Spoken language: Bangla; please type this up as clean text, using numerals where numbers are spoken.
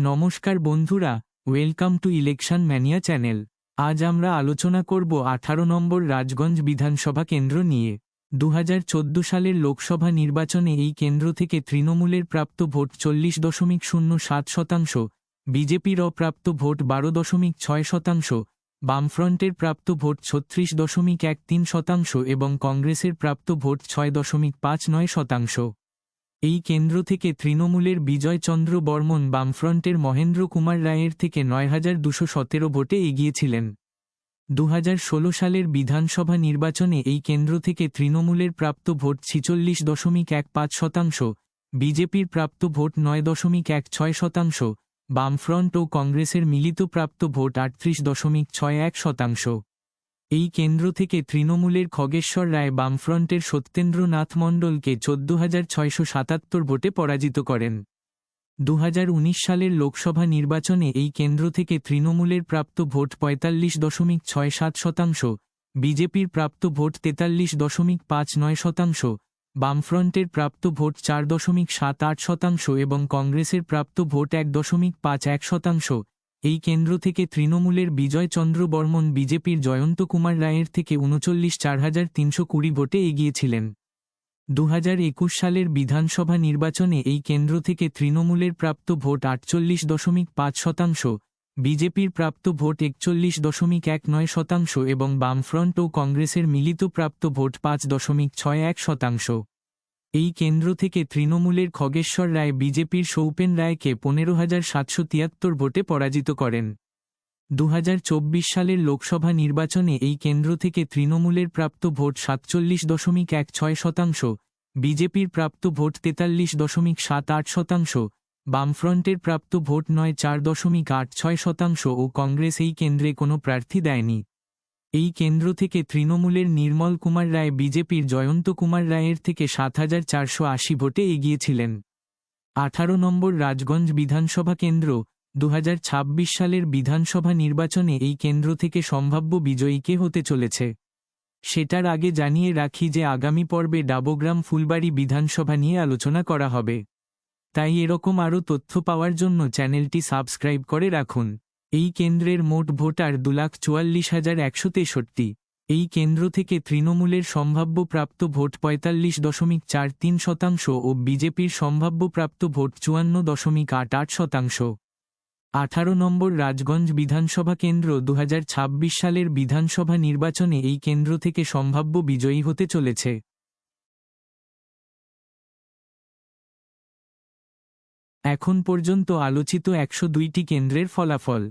নমস্কার বন্ধুরা, welcome to election mania channel. আজ আমরা আলোচনা করব 18 নম্বর রাজগঞ্জ বিধানসভা কেন্দ্র নিয়ে। 2014 সালের লোকসভা নির্বাচনে এই কেন্দ্র থেকে তৃণমূলের প্রাপ্ত ভোট 40.07%, বিজেপির অপ্রাপ্ত ভোট 12.6%, বামফ্রন্টের প্রাপ্ত ভোট 36.13% এবং কংগ্রেসের প্রাপ্ত ভোট 6.59%। এই কেন্দ্র থেকে তৃণমূলের বিজয় চন্দ্র বর্মন বামফ্রন্টের মহেন্দ্র কুমার রায়ের থেকে 9217 ভোটে এগিয়েছিলেন। 2016 সালের বিধানসভা নির্বাচনে এই কেন্দ্র থেকে তৃণমূলের প্রাপ্ত ভোট 46.15%, বিজেপির প্রাপ্ত ভোট 9.16%, বামফ্রন্ট ও কংগ্রেসের মিলিত প্রাপ্ত ভোট 38.61%। এই কেন্দ্র থেকে তৃণমূলের খগেশ্বর রায় বামফ্রন্টের সত্যেন্দ্রনাথ মণ্ডলকে 14,677 ভোটে পরাজিত করেন। 2019 সালের লোকসভা নির্বাচনে এই কেন্দ্র থেকে তৃণমূলের প্রাপ্ত ভোট 45.67%, বিজেপির প্রাপ্ত ভোট 43.59%, বামফ্রন্টের প্রাপ্ত ভোট 4.78% এবং কংগ্রেসের প্রাপ্ত ভোট 1.51%। এই কেন্দ্র থেকে তৃণমূলের বিজয় চন্দ্র বর্মন বিজেপির জয়ন্ত কুমার রায়ের থেকে 39,4320 ভোটে এগিয়েছিলেন। 2021 সালের বিধানসভা নির্বাচনে এই কেন্দ্র থেকে তৃণমূলের প্রাপ্ত ভোট 48.5%, বিজেপির প্রাপ্ত ভোট 41.19% এবং বামফ্রন্ট ও কংগ্রেসের মিলিত প্রাপ্ত ভোট 5.61%। এই কেন্দ্র থেকে তৃণমূলের খগেশ্বর রায় বিজেপির সৌপেন রায়কে 15,773 ভোটে পরাজিত করেন। 2024 সালের লোকসভা নির্বাচনে এই কেন্দ্র থেকে তৃণমূলের প্রাপ্ত ভোট 47.16%, বিজেপির প্রাপ্ত ভোট 43.78%, বামফ্রন্টের প্রাপ্ত ভোট 4.86% ও কংগ্রেস এই কেন্দ্রে কোনো প্রার্থী দেয়নি। এই কেন্দ্র থেকে তৃণমূলের নির্মল কুমার রায় বিজেপির জয়ন্ত কুমার রায়ের থেকে 7,480 ভোটে এগিয়েছিলেন। 18 নম্বর রাজগঞ্জ বিধানসভা কেন্দ্র। 2026 সালের বিধানসভা নির্বাচনে এই কেন্দ্র থেকে সম্ভাব্য বিজয়ী কে হতে চলেছে সেটার আগে জানিয়ে রাখি যে আগামী পর্বে ডাবগ্রাম ফুলবাড়ি বিধানসভা নিয়ে আলোচনা করা হবে, তাই এরকম আরও তথ্য পাওয়ার জন্য চ্যানেলটি সাবস্ক্রাইব করে রাখুন। এই কেন্দ্রের মোট ভোটার 2,44,163। এই কেন্দ্র থেকে তৃণমূলের সম্ভাব্য প্রাপ্ত ভোট 45.43% ও বিজেপির সম্ভাব্য প্রাপ্ত ভোট 54.88%। 18 নম্বর রাজগঞ্জ বিধানসভা কেন্দ্র। 2026 সালের বিধানসভা নির্বাচনে এই কেন্দ্র থেকে সম্ভাব্য বিজয়ী হতে চলেছে এখন পর্যন্ত আলোচিত 102টি কেন্দ্রের ফলাফল।